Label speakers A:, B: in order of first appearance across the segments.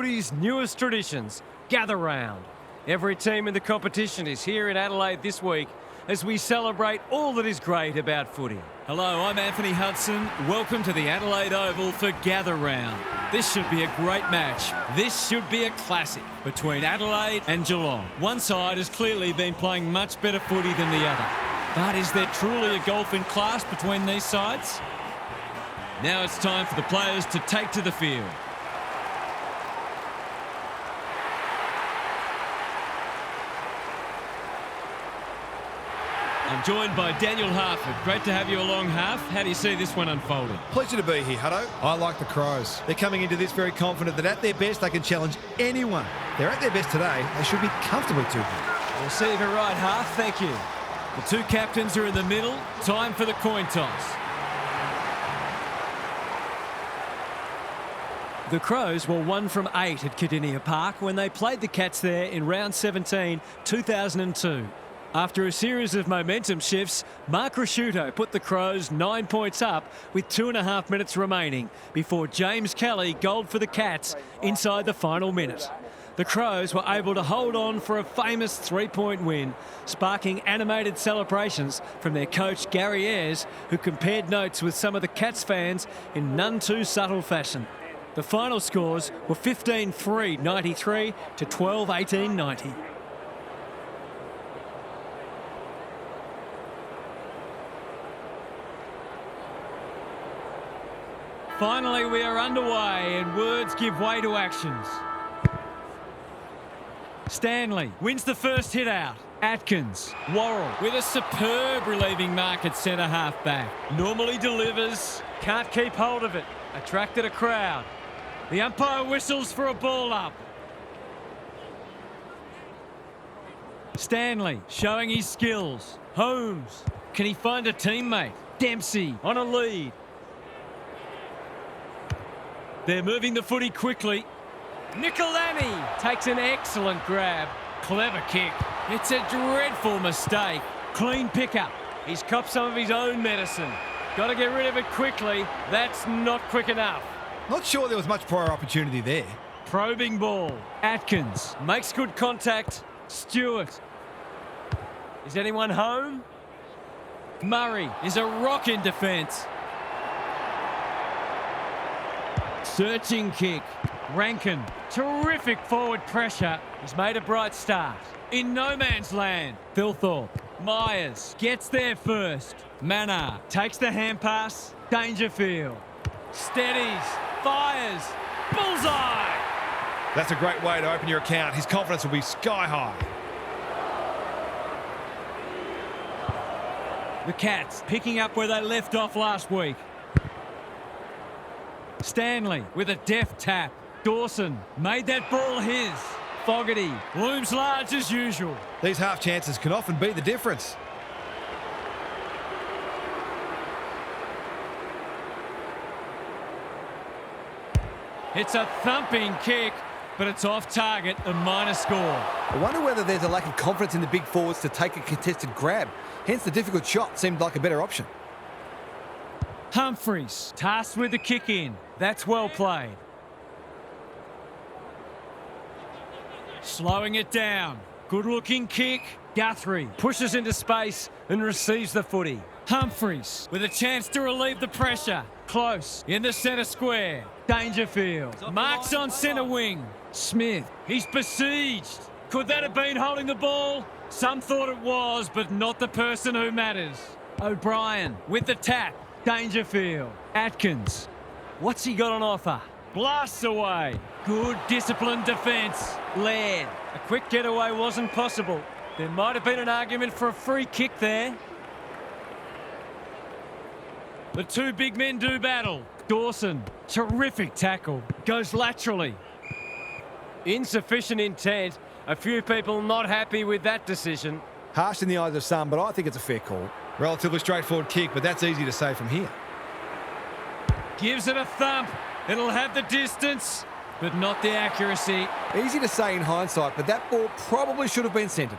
A: footy's newest traditions gather round. Every team in the competition is here in Adelaide this week as we celebrate all that is great about footy.
B: Hello, I'm Anthony Hudson. Welcome to the Adelaide Oval for Gather Round. This should be a great match. This should be a classic between Adelaide and Geelong. One side has clearly been playing much better footy than the other. But is there truly a gulf in class between these sides? Now it's time for the players to take to the field. I'm joined by Daniel Harford. Great to have you along, Harf. How do you see this one unfolding?
C: Pleasure to be here, Hutto. I like the Crows. They're coming into this very confident that at their best they can challenge anyone. They're at their best today. They should be comfortably too good.
A: We'll see if you're right, Harf. Thank you.
B: The two captains are in the middle. Time for the coin toss.
A: The Crows were 1 from 8 at Cardinia Park when they played the Cats there in round 17, 2002. After a series of momentum shifts, Mark Rasciuto put the Crows 9 points up with 2.5 minutes remaining before James Kelly goaled for the Cats inside the final minute. The Crows were able to hold on for a famous 3-point win, sparking animated celebrations from their coach Gary Ayres, who compared notes with some of the Cats fans in none too subtle fashion. The final scores were 15-3-93 to 12-18-90.
B: Finally, we are underway and words give way to actions. Stanley wins the first hit out. Atkins, Worrell with a superb relieving mark at centre half back. Normally delivers,
A: Can't keep hold of it. Attracted a crowd.
B: the umpire whistles for a ball up. Stanley showing his skills. Holmes, can he find a teammate? Dempsey on a lead. They're moving the footy quickly. Nicolani takes an excellent grab. Clever kick. It's a dreadful mistake. Clean pickup.
A: He's copped some of his own medicine. Got to get rid of it quickly. That's not quick enough.
C: Not sure there was much prior opportunity there.
B: Probing ball.
A: Atkins makes good contact. Stewart. Is anyone home?
B: Murray is a rock in defence. Searching kick. Rankin. Terrific forward pressure.
A: He's made a bright start.
B: In no man's land. Thilthorpe. Myers gets there first. Mannar takes the hand pass. Dangerfield. Steadies. Fires. Bullseye.
C: That's a great way to open your account. His confidence will be sky high.
B: The Cats picking up where they left off last week. Stanley with a deft tap. Dawson made that ball his. Fogarty looms large as usual.
C: These half chances can often be the difference.
B: It's a thumping kick, but it's off target, a minor score.
D: I wonder whether there's a lack of confidence in the big forwards to take a contested grab. Hence the difficult shot seemed like a better option.
B: Humphreys tasked with the kick in. That's well played. Slowing it down. Good looking kick. Guthrie pushes into space and receives the footy. Humphreys with a chance to relieve the pressure. Close in the centre square. Dangerfield marks on centre wing. Smith, he's besieged. Could that have been holding the ball? Some thought it was, but not the person who matters. O'Brien with the tap. Dangerfield. Atkins. What's he got on offer? Blasts away. Good disciplined defence. Laird.
A: A quick getaway wasn't possible. There might have been an argument for a free kick there.
B: The two big men do battle. Dawson, terrific tackle. Goes laterally.
A: Insufficient intent. A few people not happy with that decision.
D: Harsh in the eyes of some, but I think it's a fair call.
C: Relatively straightforward kick, but that's easy to say from here.
B: Gives it a thump. It'll have the distance, but not the accuracy.
D: Easy to say in hindsight, but that ball probably should have been centred.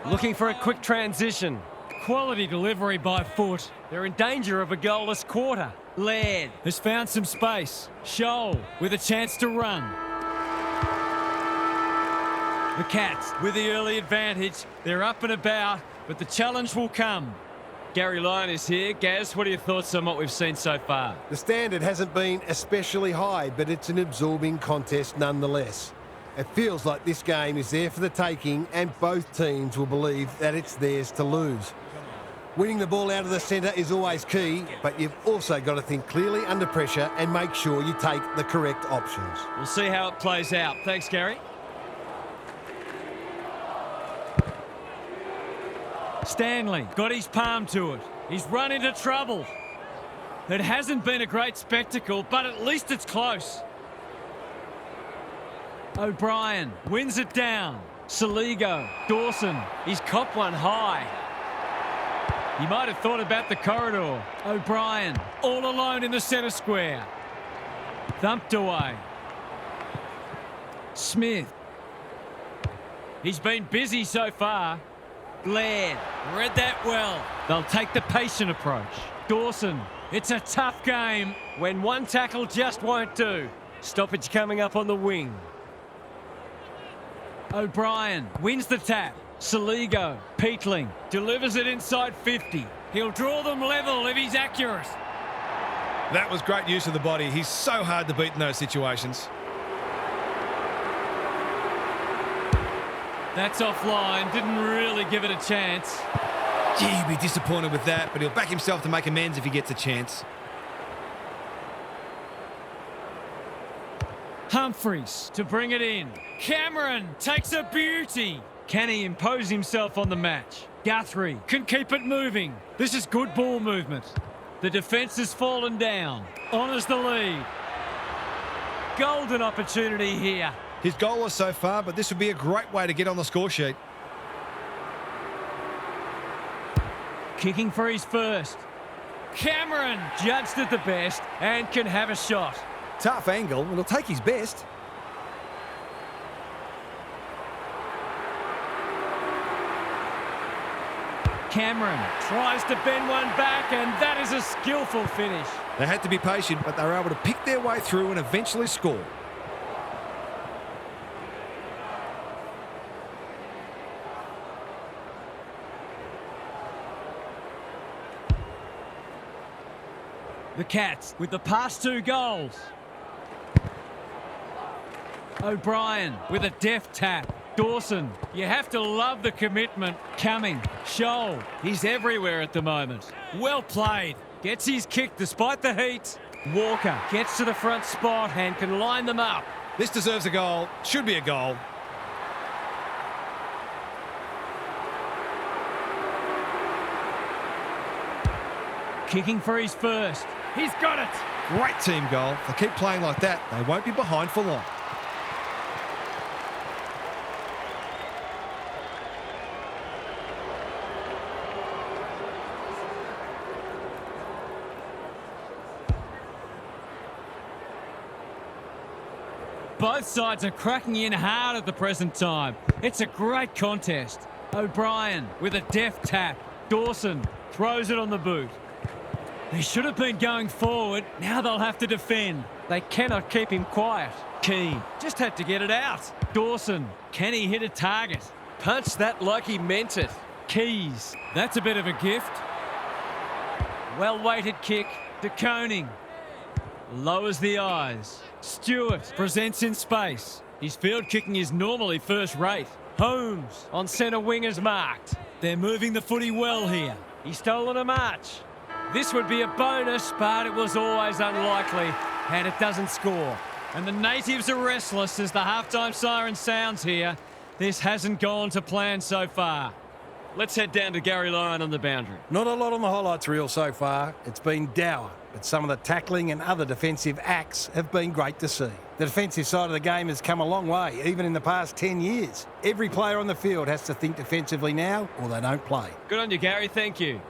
A: Looking for a quick transition.
B: Quality delivery by foot.
A: They're in danger of a goalless quarter.
B: Laird has found some space. Scholl with a chance to run. The Cats with the early advantage. They're up and about, but the challenge will come. Gary Lyon is here. Gaz, what are your thoughts on what we've seen so far?
E: The standard hasn't been especially high, but it's an absorbing contest nonetheless. It feels like this game is there for the taking, and both teams will believe that it's theirs to lose. Winning the ball out of the centre is always key, but you've also got to think clearly under pressure and make sure you take the correct options.
B: We'll see how it plays out. Thanks, Gary. Stanley got his palm to it. He's run into trouble. It hasn't been a great spectacle, but at least it's close. O'Brien wins it down. Saligo, Dawson, he's copped one high. He might have thought about the corridor. O'Brien all alone in the centre square. Thumped away. Smith. He's been busy so far. Laird read that well. They'll take the patient approach. Dawson, it's a tough game when one tackle just won't do. Stoppage coming up on the wing. O'Brien wins the tap. Saligo, Peatling, delivers it inside 50. He'll draw them level if he's accurate.
C: That was great use of the body. He's so hard to beat in those situations.
B: That's offline, didn't really give it a chance.
C: Gee, he'd be disappointed with that, but he'll back himself to make amends if he gets a chance.
B: Humphries to bring it in. Cameron takes a beauty. Can he impose himself on the match? Guthrie can keep it moving. This is good ball movement. The defence has fallen down. Honours the lead. Golden opportunity here.
C: His goalless so far, but this would be a great way to get on the score sheet.
B: Kicking for his first. Cameron judged it the best and can have a shot.
D: Tough angle. It'll take his best.
B: Cameron tries to bend one back, and that is a skillful finish.
C: They had to be patient, but they were able to pick their way through and eventually score.
B: The Cats with the past 2 goals. O'Brien with a deft tap. Dawson, you have to love the commitment. Cumming, Scholl, he's everywhere at the moment. Well played. Gets his kick despite the heat. Walker gets to the front spot and can line them up.
C: This deserves a goal. Should be a goal.
B: Kicking for his first. He's got it.
C: Great team goal. If they keep playing like that, they won't be behind for long.
B: Both sides are cracking in hard at the present time. It's a great contest. O'Brien with a deft tap. Dawson throws it on the boot. They should have been going forward. Now they'll have to defend. They cannot keep him quiet. Keane just had to get it out. Dawson, can he hit a target? Punched that like he meant it. Keys, that's a bit of a gift. Well-weighted kick to Koning. Lowers the eyes. Stewart presents in space. His field kicking is normally first rate. Holmes on centre wing is marked. They're moving the footy well here. He's stolen a march. This would be a bonus, but it was always unlikely, and it doesn't score. And the natives are restless as the halftime siren sounds here. This hasn't gone to plan so far. Let's head down to Gary Lyon on the boundary.
F: Not a lot on the highlights reel so far. It's been dour, but some of the tackling and other defensive acts have been great to see. The defensive side of the game has come a long way, even in the past 10 years. Every player on the field has to think defensively now, or they don't play.
B: Good on you, Gary. Thank you.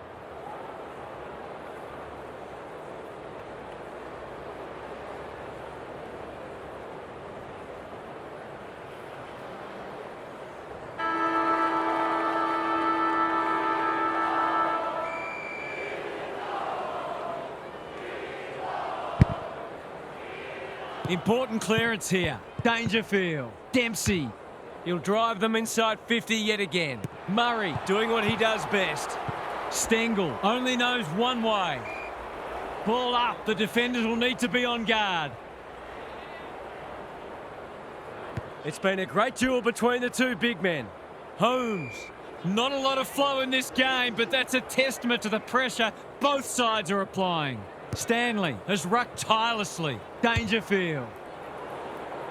B: Important clearance here. Dangerfield. Dempsey. He'll drive them inside 50 yet again. Murray doing what he does best. Stengel only knows one way. Ball up. The defenders will need to be on guard. It's been a great duel between the two big men. Holmes. Not a lot of flow in this game, but that's a testament to the pressure both sides are applying. Stanley has rucked tirelessly. Dangerfield.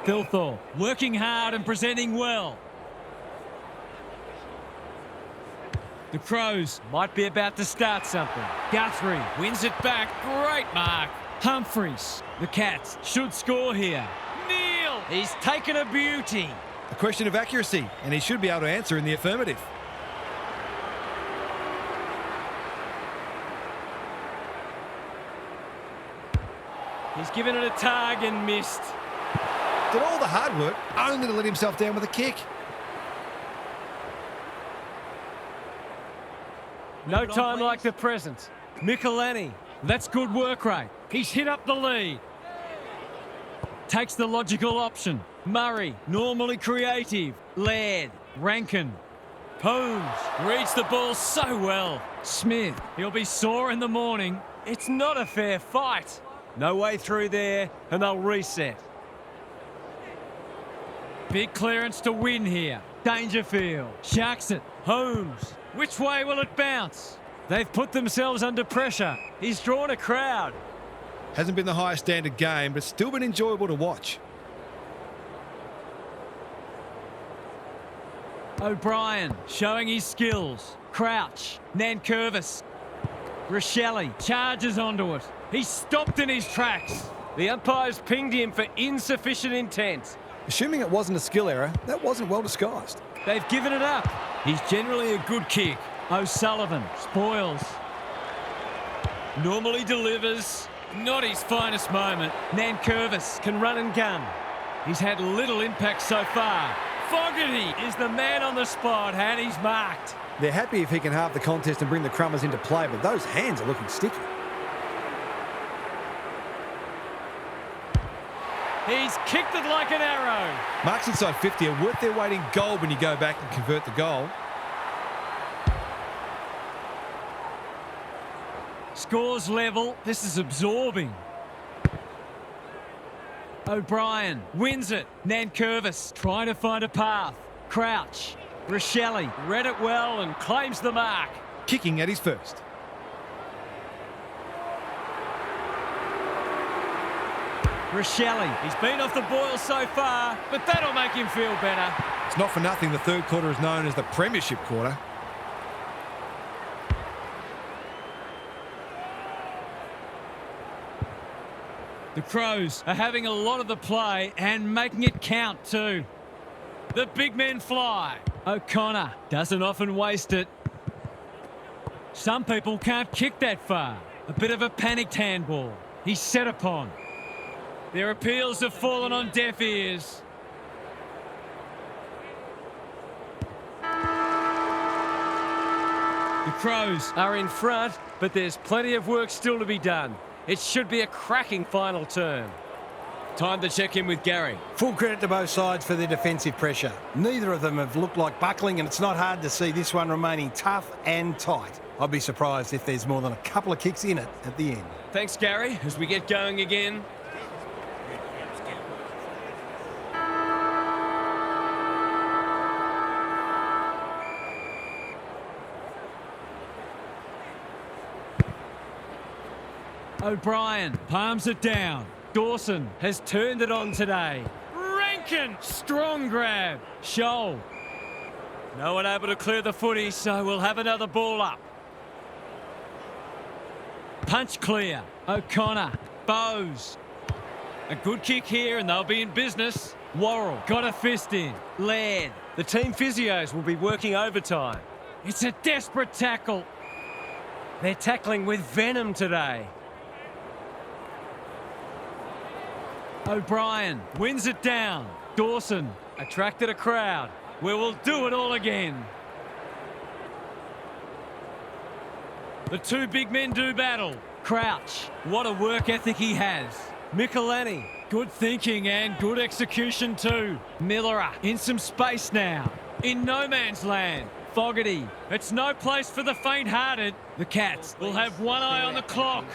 B: Thilthorpe working hard and presenting well. The Crows might be about to start something. Guthrie wins it back. Great mark. Humphreys. The Cats should score here. Neil. He's taken a beauty.
C: A question of accuracy, and he should be able to answer in the affirmative.
B: He's given it a tug and missed.
C: Did all the hard work only to let himself down with a kick.
B: No time like the present. Michelini. That's good work rate. He's hit up the lead. Takes the logical option. Murray, normally creative. Laird. Rankin. Holmes reads the ball so well. Smith. He'll be sore in the morning. It's not a fair fight. No way through there, and they'll reset. Big clearance to win here. Dangerfield. Sharks it. Holmes. Which way will it bounce? They've put themselves under pressure. He's drawn a crowd.
C: Hasn't been the highest standard game, but still been enjoyable to watch.
B: O'Brien showing his skills. Crouch. Nankervis. Rochelle charges onto it. He's stopped in his tracks. The umpires pinged him for insufficient intent.
D: Assuming it wasn't a skill error, that wasn't well disguised.
B: They've given it up. He's generally a good kick. O'Sullivan spoils. Normally delivers. Not his finest moment. Nankervis can run and gun. He's had little impact so far. Fogarty is the man on the spot, and he's marked.
D: They're happy if he can halve the contest and bring the Crummers into play, but those hands are looking sticky.
B: He's kicked it like an arrow.
C: Marks inside 50 are worth their weight in gold when you go back and convert the goal.
B: Scores level. This is absorbing. O'Brien wins it. Nankervis trying to find a path. Crouch. Rochelle read it well and claims the mark.
C: Kicking at his first.
B: Rochelle, he's been off the boil so far, but that'll make him feel better.
C: It's not for nothing the third quarter is known as the premiership quarter.
B: The Crows are having a lot of the play and making it count too. The big men fly. O'Connor doesn't often waste it. Some people can't kick that far. A bit of a panicked handball. He's set upon. Their appeals have fallen on deaf ears. The Crows are in front, but there's plenty of work still to be done. It should be a cracking final term. Time to check in with Gary.
F: Full credit to both sides for their defensive pressure. Neither of them have looked like buckling, and it's not hard to see this one remaining tough and tight. I'd be surprised if there's more than a couple of kicks in it at the end.
B: Thanks, Gary, as we get going again. O'Brien palms it down. Dawson has turned it on today. Rankin, strong grab. Scholl. No one able to clear the footy, so we'll have another ball up. Punch clear. O'Connor. Bowes. A good kick here and they'll be in business. Worrell got a fist in. Laird. The team physios will be working overtime. It's a desperate tackle. They're tackling with venom today. O'Brien wins it down. Dawson attracted a crowd. We will do it all again. The two big men do battle. Crouch, what a work ethic he has. Michelini Good thinking and good execution too. Millerer in some space now. In no man's land. Fogarty. It's no place for the faint-hearted. The Cats will have one eye on the clock.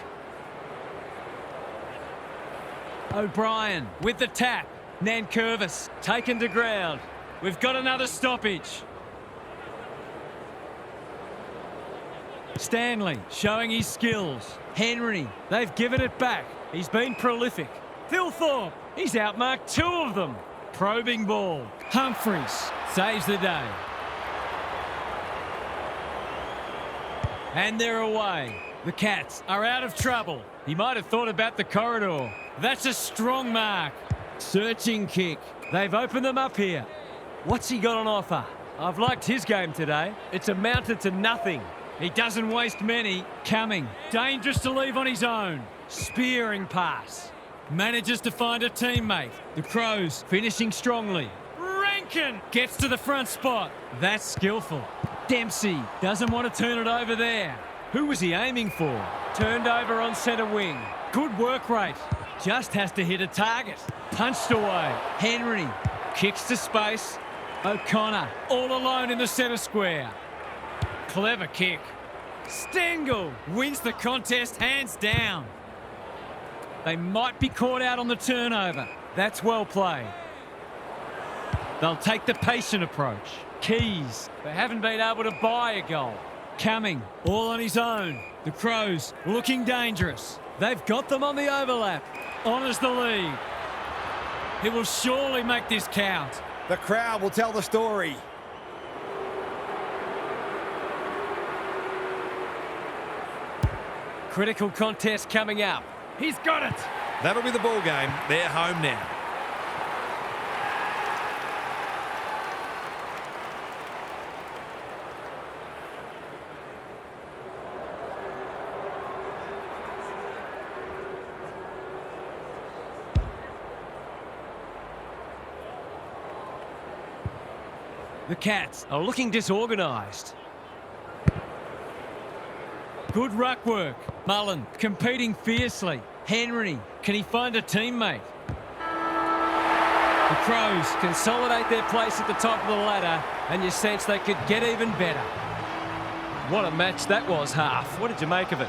B: O'Brien with the tap. Nankervis taken to ground. We've got another stoppage. Stanley showing his skills. Henry, they've given it back. He's been prolific. Thilthorpe, he's outmarked two of them. Probing ball. Humphreys saves the day. And they're away. The Cats are out of trouble. He might have thought about the corridor. That's a strong mark. Searching kick. They've opened them up here. What's he got on offer? I've liked his game today. It's amounted to nothing. He doesn't waste many. Coming. Dangerous to leave on his own. Spearing pass. Manages to find a teammate. The Crows finishing strongly. Rankin gets to the front spot. That's skillful. Dempsey doesn't want to turn it over there. Who was he aiming for? Turned over on centre wing. Good work rate. Just has to hit a target. Punched away. Henry kicks to space. O'Connor all alone in the centre square. Clever kick. Stengel wins the contest hands down. They might be caught out on the turnover. That's well played. They'll take the patient approach. Keys, they haven't been able to buy a goal. Coming, all on his own. The Crows looking dangerous. They've got them on the overlap. Honours the lead. He will surely make this count.
D: The crowd will tell the story.
A: Critical contest coming up.
B: He's got it.
C: That'll be the ball game. They're home now.
A: The Cats are looking disorganised. Good ruck work. Mullen competing fiercely. Henry, can he find a teammate? The Crows consolidate their place at the top of the ladder, and you sense they could get even better. What a match that was, half. What did you make of it?